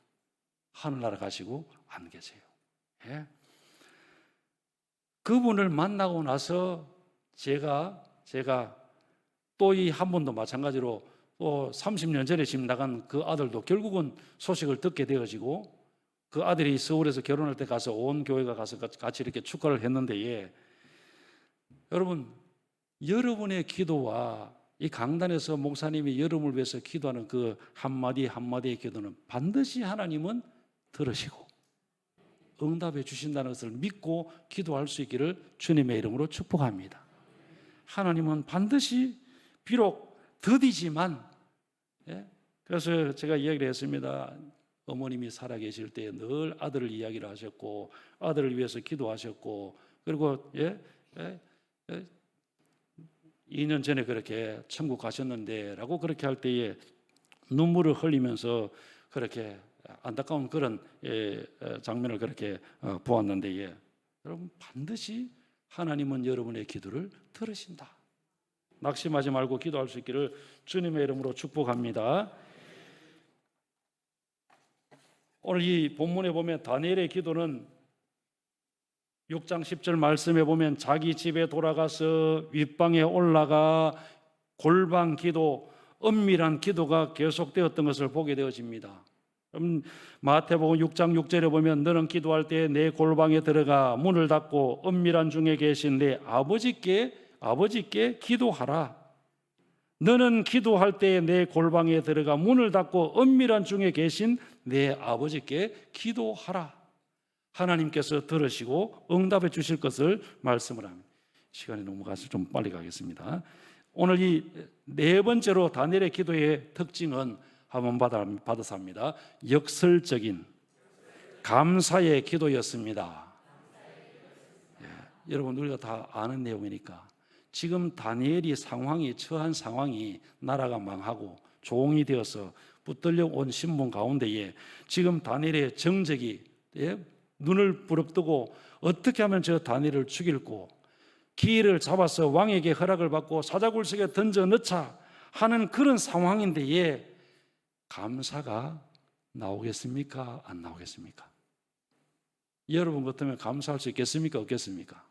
하늘나라 가시고 안 계세요. 예? 그분을 만나고 나서 제가 또 이 한 번도 마찬가지로 또 30년 전에 집 나간 그 아들도 결국은 소식을 듣게 되어지고, 그 아들이 서울에서 결혼할 때 가서 온 교회가 가서 같이 이렇게 축가를 했는데, 여러분, 여러분의 기도와 이 강단에서 목사님이 여러분을 위해서 기도하는 그 한마디 한마디의 기도는 반드시 하나님은 들으시고 응답해 주신다는 것을 믿고 기도할 수 있기를 주님의 이름으로 축복합니다. 하나님은 반드시, 비록 더디지만, 그래서 제가 이야기를 했습니다. 어머님이 살아계실 때 늘 아들을 이야기를 하셨고 아들을 위해서 기도하셨고, 그리고 2년 전에 그렇게 천국 가셨는데 라고 그렇게 할 때에 눈물을 흘리면서 그렇게 안타까운 그런 장면을 그렇게 보았는데, 여러분, 반드시 하나님은 여러분의 기도를 들으신다. 낙심하지 말고 기도할 수 있기를 주님의 이름으로 축복합니다. 오늘 이 본문에 보면 다니엘의 기도는 6장 10절 말씀에 보면 자기 집에 돌아가서 윗방에 올라가 골방 기도, 은밀한 기도가 계속되었던 것을 보게 되어집니다. 마태복음 6장 6절에 보면 너는 기도할 때 내 골방에 들어가 문을 닫고 은밀한 중에 계신 내 아버지께 기도하라. 너는 기도할 때 내 골방에 들어가 문을 닫고 은밀한 중에 계신 내 아버지께 기도하라. 하나님께서 들으시고 응답해 주실 것을 말씀을 합니다. 시간이 너무 가서 좀 빨리 가겠습니다. 오늘 이 네 번째로 다니엘의 기도의 특징은 한번 받아서 합니다. 역설적인 감사의 기도였습니다. 여러분, 우리가 다 아는 내용이니까, 지금 다니엘이 처한 상황이 나라가 망하고 종이 되어서 붙들려 온 신분 가운데에 지금 다니엘의 정적이 눈을 부릅뜨고 어떻게 하면 저 다니엘을 죽일고 기회를 잡아서 왕에게 허락을 받고 사자굴석에 던져 넣자 하는 그런 상황인데, 감사가 나오겠습니까? 안 나오겠습니까? 여러분 같으면 감사할 수 있겠습니까? 없겠습니까?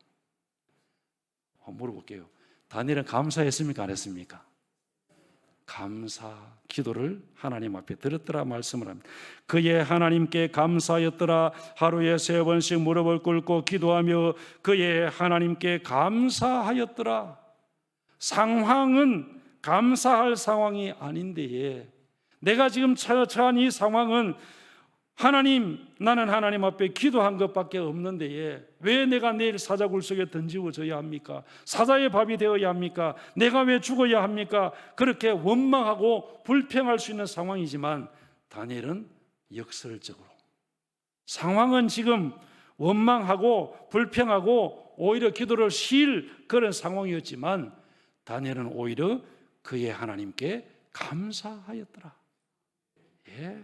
물어볼게요. 다니엘은 감사했습니까? 안 했습니까? 감사 기도를 하나님 앞에 드렸더라 말씀을 합니다. 그의 하나님께 감사하였더라. 하루에 3번씩 무릎을 꿇고 기도하며 그의 하나님께 감사하였더라. 상황은 감사할 상황이 아닌데, 내가 지금 처한 이 상황은 하나님, 나는 하나님 앞에 기도한 것밖에 없는데 왜 내가 내일 사자굴 속에 던지워져야 합니까? 사자의 밥이 되어야 합니까? 내가 왜 죽어야 합니까? 그렇게 원망하고 불평할 수 있는 상황이지만 다니엘은 역설적으로, 상황은 지금 원망하고 불평하고 오히려 기도를 쉴 그런 상황이었지만 다니엘은 오히려 그의 하나님께 감사하였더라. 예.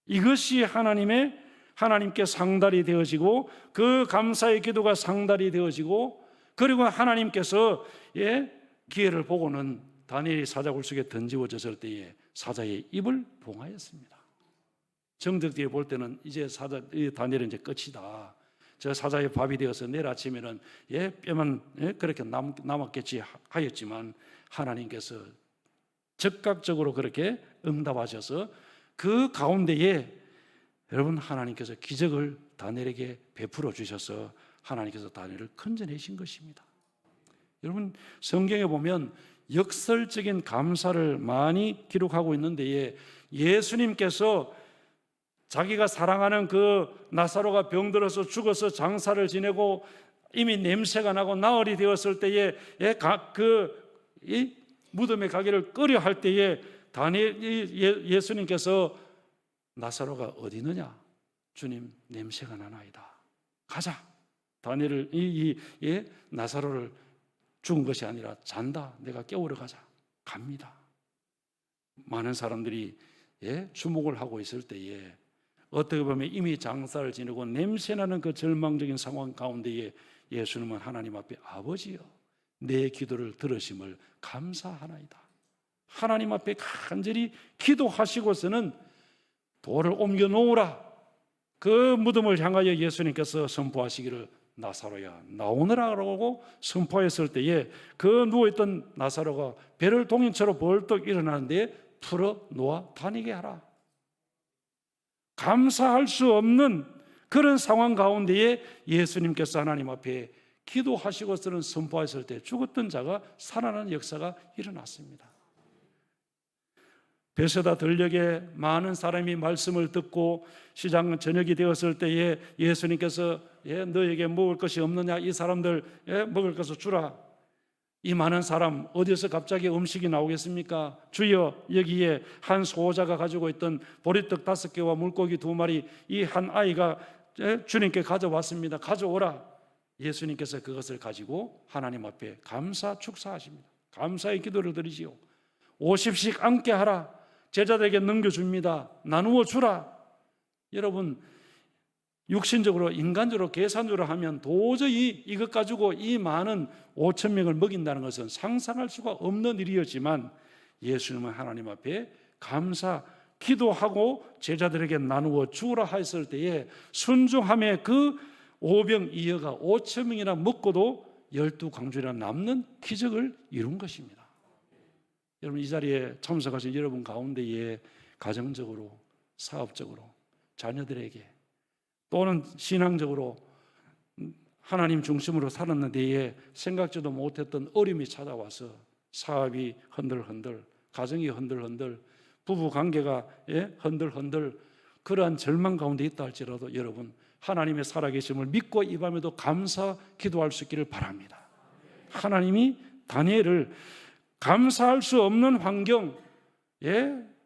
이것이 하나님께 상달이 되어지고, 그 감사의 기도가 상달이 되어지고, 그리고 하나님께서 기회를 보고는 다니엘이 사자굴 속에 던지워졌을 때에 사자의 입을 봉하였습니다. 정적들이 볼 때는 이제 다니엘은 이제 끝이다. 저 사자의 밥이 되어서 내일 아침에는 뼈만 그렇게 남았겠지 하였지만 하나님께서 즉각적으로 그렇게 응답하셔서 그 가운데에 여러분 하나님께서 기적을 다니엘에게 베풀어 주셔서 하나님께서 다니엘을 건져내신 것입니다. 여러분 성경에 보면 역설적인 감사를 많이 기록하고 있는데 예수님께서 자기가 사랑하는 그 나사로가 병들어서 죽어서 장사를 지내고 이미 냄새가 나고 나흘이 되었을 때에 이 무덤에 가기를 꺼려 할 때에 예수님께서 나사로가 어디 있느냐? 주님, 냄새가 나나이다. 가자. 다니엘을 나사로를 죽은 것이 아니라 잔다. 내가 깨우러 가자. 갑니다. 많은 사람들이 주목을 하고 있을 때에 어떻게 보면 이미 장사를 지내고 냄새나는 그 절망적인 상황 가운데에 예수님은 하나님 앞에 아버지여, 내 기도를 들으심을 감사하나이다. 하나님 앞에 간절히 기도하시고서는 돌을 옮겨 놓으라. 그 무덤을 향하여 예수님께서 선포하시기를 나사로야 나오너라라고 선포했을 때에 그 누워있던 나사로가 배를 동인처럼 벌떡 일어나는데 풀어 놓아 다니게 하라. 감사할 수 없는 그런 상황 가운데에 예수님께서 하나님 앞에 기도하시고서는 선포하셨을 때 죽었던 자가 살아나는 역사가 일어났습니다. 베세다 들녘에 많은 사람이 말씀을 듣고 시장 저녁이 되었을 때에 예수님께서 너에게 먹을 것이 없느냐, 이 사람들 먹을 것을 주라. 이 많은 사람 어디서 갑자기 음식이 나오겠습니까? 주여, 여기에 한 소자가 가지고 있던 보리떡 5개와 물고기 2마리, 이 한 아이가 주님께 가져왔습니다. 가져오라. 예수님께서 그것을 가지고 하나님 앞에 감사 축사하십니다. 감사의 기도를 드리지요. 50씩 앉게 하라. 제자들에게 넘겨줍니다. 나누어 주라. 여러분, 육신적으로 인간적으로 계산적으로 하면 도저히 이것 가지고 이 많은 5천 명을 먹인다는 것은 상상할 수가 없는 일이었지만 예수님은 하나님 앞에 감사 기도하고 제자들에게 나누어 주라 했을 때에 순종함에 그 오병이어가 5천 명이나 먹고도 12광주리나 남는 기적을 이룬 것입니다. 여러분, 이 자리에 참석하신 여러분 가운데에 가정적으로, 사업적으로, 자녀들에게 또는 신앙적으로 하나님 중심으로 살았는데 생각지도 못했던 어려움이 찾아와서 사업이 흔들흔들, 가정이 흔들흔들, 부부 관계가 흔들흔들, 그러한 절망 가운데 있다 할지라도 여러분 하나님의 살아계심을 믿고 이 밤에도 감사 기도할 수 있기를 바랍니다. 하나님이 다니엘을 감사할 수 없는 환경,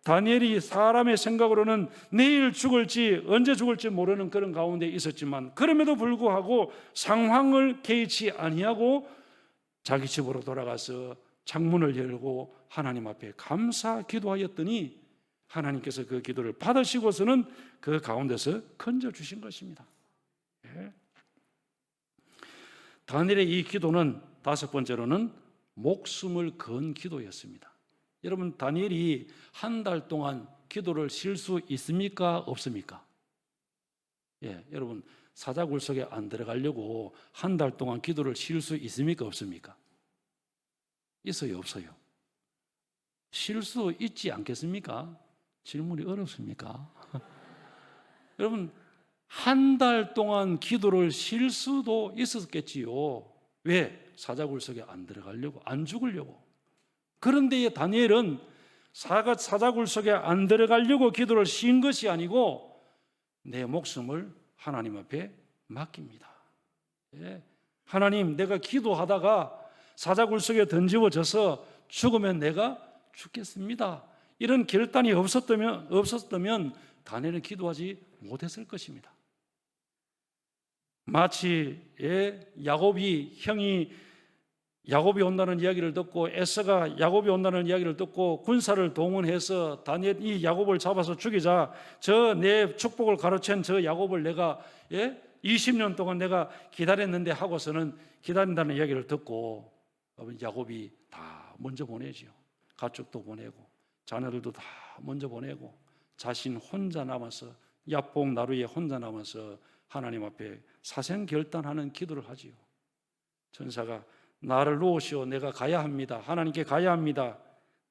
다니엘이 사람의 생각으로는 내일 죽을지 언제 죽을지 모르는 그런 가운데 있었지만 그럼에도 불구하고 상황을 개의치 아니하고 자기 집으로 돌아가서 창문을 열고 하나님 앞에 감사 기도하였더니 하나님께서 그 기도를 받으시고서는 그 가운데서 건져주신 것입니다. 다니엘의 이 기도는 5번째로는 목숨을 건 기도였습니다. 여러분, 다니엘이 한 달 동안 기도를 쉴 수 있습니까? 없습니까? 여러분, 사자굴 속에 안 들어가려고 한 달 동안 기도를 쉴 수 있습니까? 없습니까? 있어요, 없어요? 쉴 수 있지 않겠습니까? 질문이 어렵습니까? 여러분, 한 달 동안 기도를 쉴 수도 있었겠지요. 왜? 사자굴 속에 안 들어가려고, 안 죽으려고. 그런데 다니엘은 사자굴 속에 안 들어가려고 기도를 쉰 것이 아니고 내 목숨을 하나님 앞에 맡깁니다. 예. 하나님, 내가 기도하다가 사자굴 속에 던지워져서 죽으면 내가 죽겠습니다. 이런 결단이 없었다면 다니엘은 기도하지 못했을 것입니다. 마치 형이 야곱이 온다는 이야기를 듣고 에서가 야곱이 온다는 이야기를 듣고 군사를 동원해서 이 야곱을 잡아서 죽이자 저 내 축복을 가로챈 저 야곱을 내가 20년 동안 내가 기다렸는데 하고서는 기다린다는 이야기를 듣고 야곱이 다 먼저 보내지요. 가축도 보내고 자녀들도 다 먼저 보내고 자신 혼자 남아서 야복 나루에 혼자 남아서 하나님 앞에 사생결단하는 기도를 하지요. 천사가 나를 놓으시오, 내가 가야 합니다. 하나님께 가야 합니다.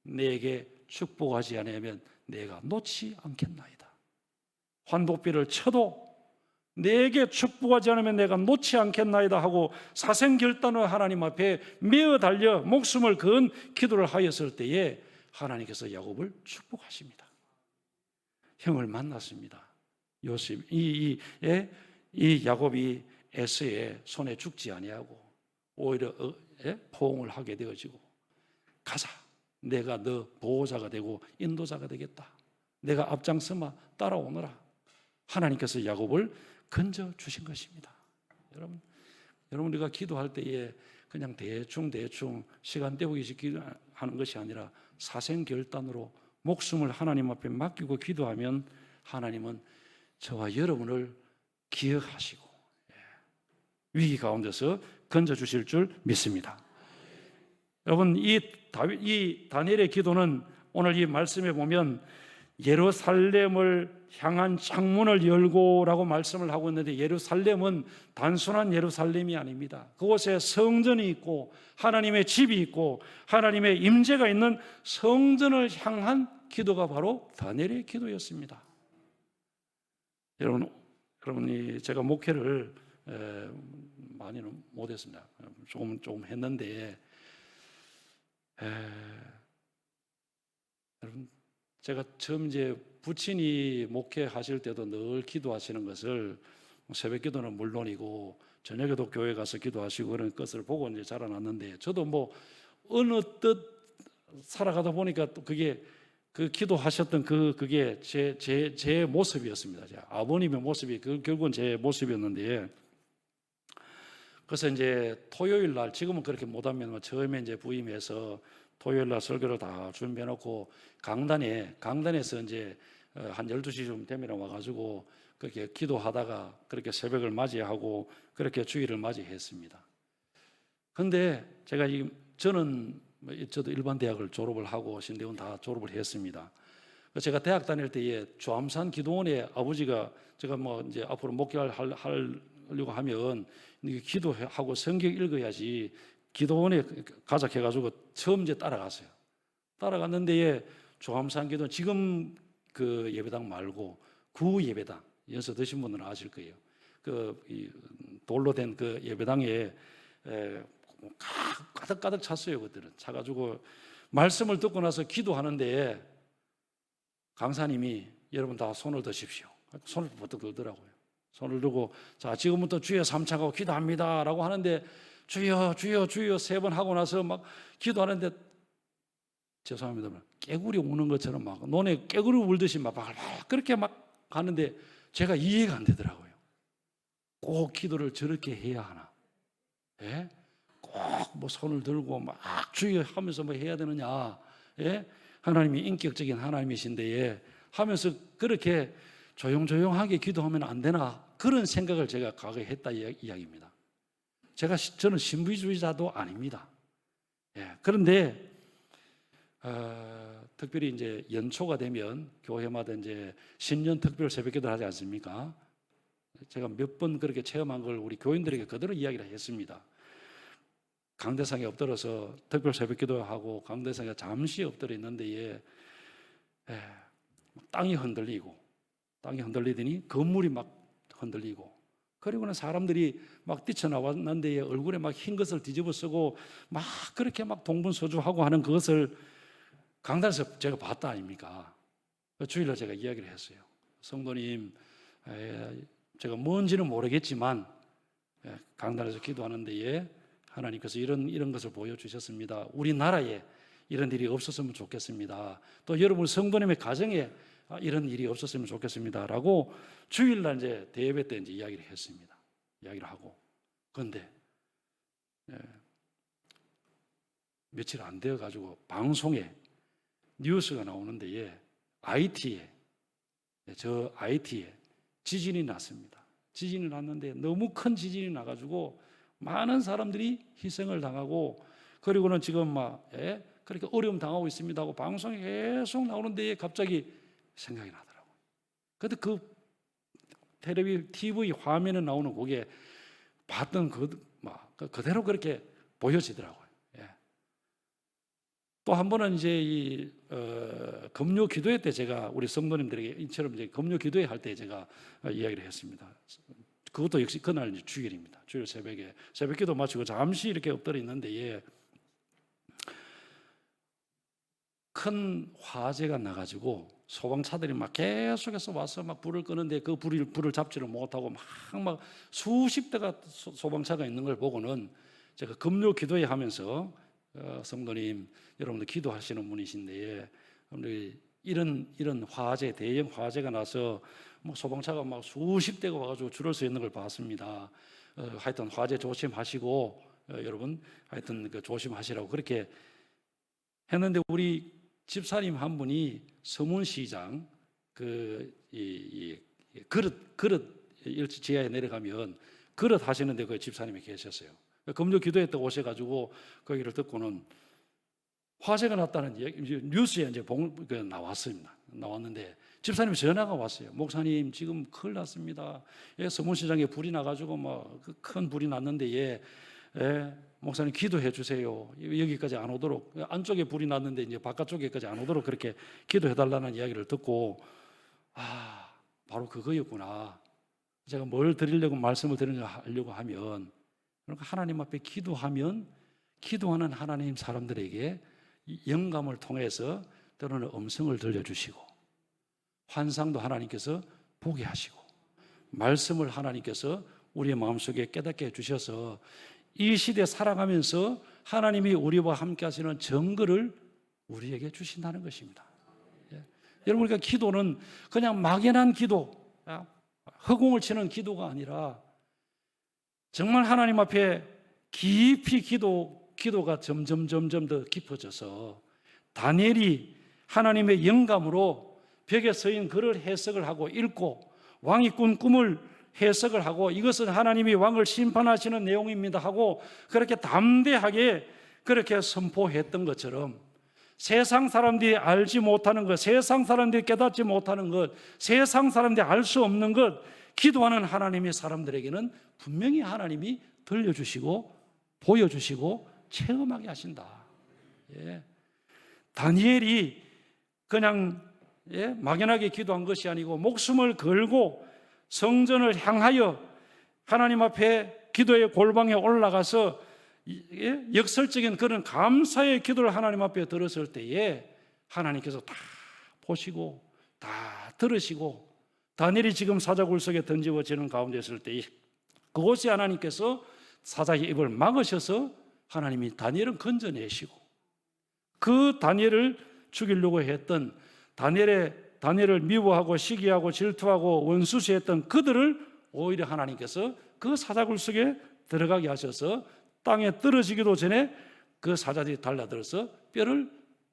내게 축복하지 않으면 내가 놓지 않겠나이다. 환도비를 쳐도 내게 축복하지 않으면 내가 놓지 않겠나이다 하고 사생결단을 하나님 앞에 메어 달려 목숨을 건 기도를 하였을 때에 하나님께서 야곱을 축복하십니다. 형을 만났습니다. 요셉 이 야곱이 에서의 손에 죽지 아니하고 오히려 포옹을 하게 되어지고 가자, 내가 너 보호자가 되고 인도자가 되겠다. 내가 앞장서마 따라오너라. 하나님께서 야곱을 건져 주신 것입니다. 여러분 우리가 기도할 때에 그냥 대충 시간 때우기식 기도하는 것이 아니라 사생결단으로 목숨을 하나님 앞에 맡기고 기도하면 하나님은 저와 여러분을 기억하시고 위기 가운데서 건져 주실 줄 믿습니다. 여러분, 이 다니엘의 기도는 오늘 이 말씀에 보면 예루살렘을 향한 창문을 열고라고 말씀을 하고 있는데 예루살렘은 단순한 예루살렘이 아닙니다. 그곳에 성전이 있고 하나님의 집이 있고 하나님의 임재가 있는 성전을 향한 기도가 바로 다니엘의 기도였습니다. 여러분이 제가 목회를 많이는 못했습니다. 조금 했는데 여러분, 제가 처음 이제 부친이 목회하실 때도 늘 기도하시는 것을 새벽 기도는 물론이고 저녁에도 교회 가서 기도하시고 그런 것을 보고 이제 자라났는데 저도 뭐 어느 뜻 살아가다 보니까 또 그게 그 기도하셨던 그게 제 모습이었습니다. 제 아버님의 모습이 결국은 제 모습이었는데 그래서 이제 토요일 날 지금은 그렇게 못하면 처음에 이제 부임해서 토요일 날 설교를 다 준비해 놓고 강단에서 이제 한 12시쯤 되면 와가지고 그렇게 기도하다가 그렇게 새벽을 맞이하고 그렇게 주일을 맞이했습니다. 근데 저도 일반 대학을 졸업을 하고 신대원 다 졸업을 했습니다. 제가 대학 다닐 때에 조암산 기도원에 아버지가 제가 뭐 이제 앞으로 목회하려고 하면 기도하고 성경 읽어야지 기도원에 가자 해가지고 처음 이제 따라갔어요. 따라갔는데 조암산 기도 지금 그 예배당 말고 구 예배당 연서 드신 분들은 아실 거예요. 이 돌로 된 그 예배당에 가득 찼어요. 그들은 차가지고 말씀을 듣고 나서 기도하는데 강사님이 여러분 다 손을 드십시오. 손을 버뜩 들더라고요. 손을 들고 자 지금부터 주여 3차가고 기도합니다라고 하는데 주여 주여 주여 3번 하고 나서 막 기도하는데 죄송합니다. 깨구리 우는 것처럼 막 논에 깨구리 울듯이 막 그렇게 막 가는데 제가 이해가 안 되더라고요. 꼭 기도를 저렇게 해야 하나? 예? 꼭 뭐 손을 들고 막 주여 하면서 뭐 해야 되느냐? 예? 하나님이 인격적인 하나님이신데 하면서 그렇게 조용조용하게 기도하면 안 되나? 그런 생각을 제가 과거에 했다 이야기입니다. 저는 신부주의자도 아닙니다. 예, 그런데 특별히 이제 연초가 되면 교회마다 이제 신년 특별 새벽기도를 하지 않습니까? 제가 몇 번 그렇게 체험한 걸 우리 교인들에게 그대로 이야기를 했습니다. 강대상에 엎드려서 특별 새벽기도하고 강대상에 잠시 엎드려 있는데 땅이 흔들리더니 건물이 막 흔들리고 그리고는 사람들이 막 뛰쳐나왔는데 얼굴에 막 흰 것을 뒤집어 쓰고 막 그렇게 막 동분서주하고 하는 그것을 강단에서 제가 봤다 아닙니까? 주일날 제가 이야기를 했어요. 성도님, 제가 뭔지는 모르겠지만 강단에서 기도하는 데에 하나님께서 이런 것을 보여주셨습니다. 우리나라에 이런 일이 없었으면 좋겠습니다. 또 여러분 성도님의 가정에 이런 일이 없었으면 좋겠습니다. 라고 주일날 이제 대예배 때 이제 이야기를 했습니다. 이야기를 하고. 그런데 며칠 안 되어 가지고 방송에 뉴스가 나오는데 IT에 지진이 났습니다. 지진이 났는데 너무 큰 지진이 나가지고 많은 사람들이 희생을 당하고 그리고는 지금 막 그렇게 어려움 당하고 있습니다 하고 방송에 계속 나오는데 갑자기 생각이 나더라고요. 그런데 그 TV 화면에 나오는 그게 봤던 그대로 그렇게 보여지더라고요. 또 한 번은 이제 이 금요 기도회 때 제가 우리 성도님들에게 이처럼 이제 금요 기도회 할 때 제가 이야기를 했습니다. 그것도 역시 그날 이제 주일입니다. 주일 새벽에 새벽 기도 마치고 잠시 이렇게 엎드려 있는데 큰 화재가 나가지고 소방차들이 막 계속해서 와서 막 불을 끄는데 그 불을 잡지를 못하고 막 수십 대가 소방차가 있는 걸 보고는 제가 금요 기도회 하면서 성도님 여러분들 기도하시는 분이신데 이런 화재 대형 화재가 나서 뭐 소방차가 막 수십 대가 와가지고 줄을 서 있는 걸 봤습니다. 하여튼 화재 조심하시고 여러분 하여튼 조심하시라고 그렇게 했는데 우리 집사님 한 분이 서문시장 그릇 지하에 내려가면 그릇 하시는데 그 집사님이 계셨어요. 금요 기도회 때 오셔가지고 거기를 듣고는 화재가 났다는 뉴스에 이제 나왔습니다. 나왔는데 집사님 전화가 왔어요. 목사님 지금 큰일 났습니다. 서문시장에 불이 나가지고 큰 불이 났는데 목사님 기도해 주세요. 여기까지 안 오도록 안쪽에 불이 났는데 이제 바깥쪽에까지 안 오도록 그렇게 기도해 달라는 이야기를 듣고 바로 그거였구나. 제가 뭘 드리려고 말씀을 드리려고 하면 그러니까 하나님 앞에 기도하면 기도하는 하나님 사람들에게 영감을 통해서 때로는 음성을 들려주시고 환상도 하나님께서 보게 하시고 말씀을 하나님께서 우리의 마음속에 깨닫게 해주셔서 이 시대 살아가면서 하나님이 우리와 함께 하시는 증거를 우리에게 주신다는 것입니다. 여러분, 그러니까 기도는 그냥 막연한 기도, 허공을 치는 기도가 아니라 정말 하나님 앞에 깊이 기도가 점점 더 깊어져서 다니엘이 하나님의 영감으로 벽에 서인 글을 해석을 하고 읽고 왕이 꾼 꿈을 해석을 하고 이것은 하나님이 왕을 심판하시는 내용입니다 하고 그렇게 담대하게 그렇게 선포했던 것처럼 세상 사람들이 알지 못하는 것, 세상 사람들이 깨닫지 못하는 것, 세상 사람들이 알 수 없는 것, 기도하는 하나님의 사람들에게는 분명히 하나님이 들려주시고 보여주시고 체험하게 하신다. 다니엘이 그냥 막연하게 기도한 것이 아니고 목숨을 걸고 성전을 향하여 하나님 앞에 기도의 골방에 올라가서 역설적인 그런 감사의 기도를 하나님 앞에 들었을 때에 하나님께서 다 보시고 다 들으시고 다니엘이 지금 사자굴 속에 던지워지는 가운데 있을 때 그곳에 하나님께서 사자의 입을 막으셔서 하나님이 다니엘은 건져내시고 그 다니엘을 죽이려고 했던 다니엘을 미워하고 시기하고 질투하고 원수시했던 그들을 오히려 하나님께서 그 사자굴 속에 들어가게 하셔서 땅에 떨어지기도 전에 그 사자들이 달라들어서 뼈를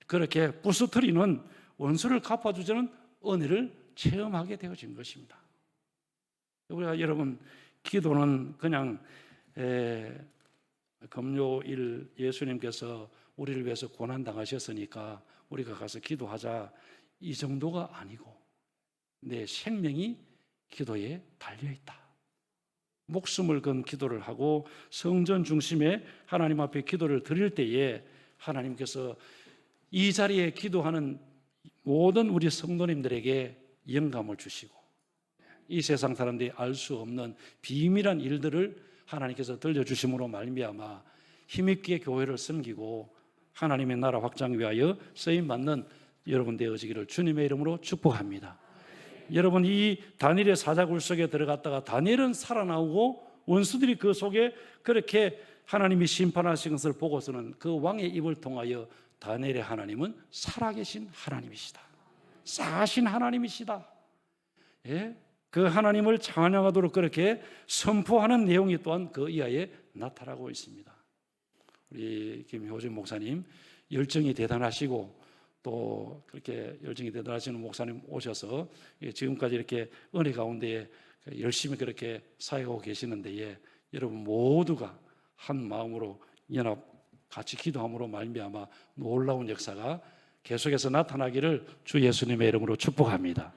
그렇게 부수뜨리는 원수를 갚아주자는 은혜를 체험하게 되어진 것입니다. 우리가 여러분 기도는 그냥 금요일 예수님께서 우리를 위해서 고난당하셨으니까 우리가 가서 기도하자 이 정도가 아니고 내 생명이 기도에 달려있다. 목숨을 건 기도를 하고 성전 중심에 하나님 앞에 기도를 드릴 때에 하나님께서 이 자리에 기도하는 모든 우리 성도님들에게 영감을 주시고 이 세상 사람들이 알 수 없는 비밀한 일들을 하나님께서 들려주심으로 말미암아 힘있게 교회를 섬기고 하나님의 나라 확장 위하여 쓰임받는 여러분 되어지기를 주님의 이름으로 축복합니다. 여러분, 이 다니엘의 사자굴 속에 들어갔다가 다니엘은 살아나오고 원수들이 그 속에 그렇게 하나님이 심판하신 것을 보고서는 그 왕의 입을 통하여 다니엘의 하나님은 살아계신 하나님이시다, 사신 하나님이시다, 예? 그 하나님을 찬양하도록 그렇게 선포하는 내용이 또한 그 이하에 나타나고 있습니다. 우리 김효진 목사님 열정이 대단하시고 또 그렇게 열정이 대단하시는 목사님 오셔서 지금까지 이렇게 은혜 가운데 열심히 그렇게 사역하고 계시는데, 여러분 모두가 한 마음으로 연합 같이 기도함으로 말미암아 놀라운 역사가 계속해서 나타나기를 주 예수님의 이름으로 축복합니다.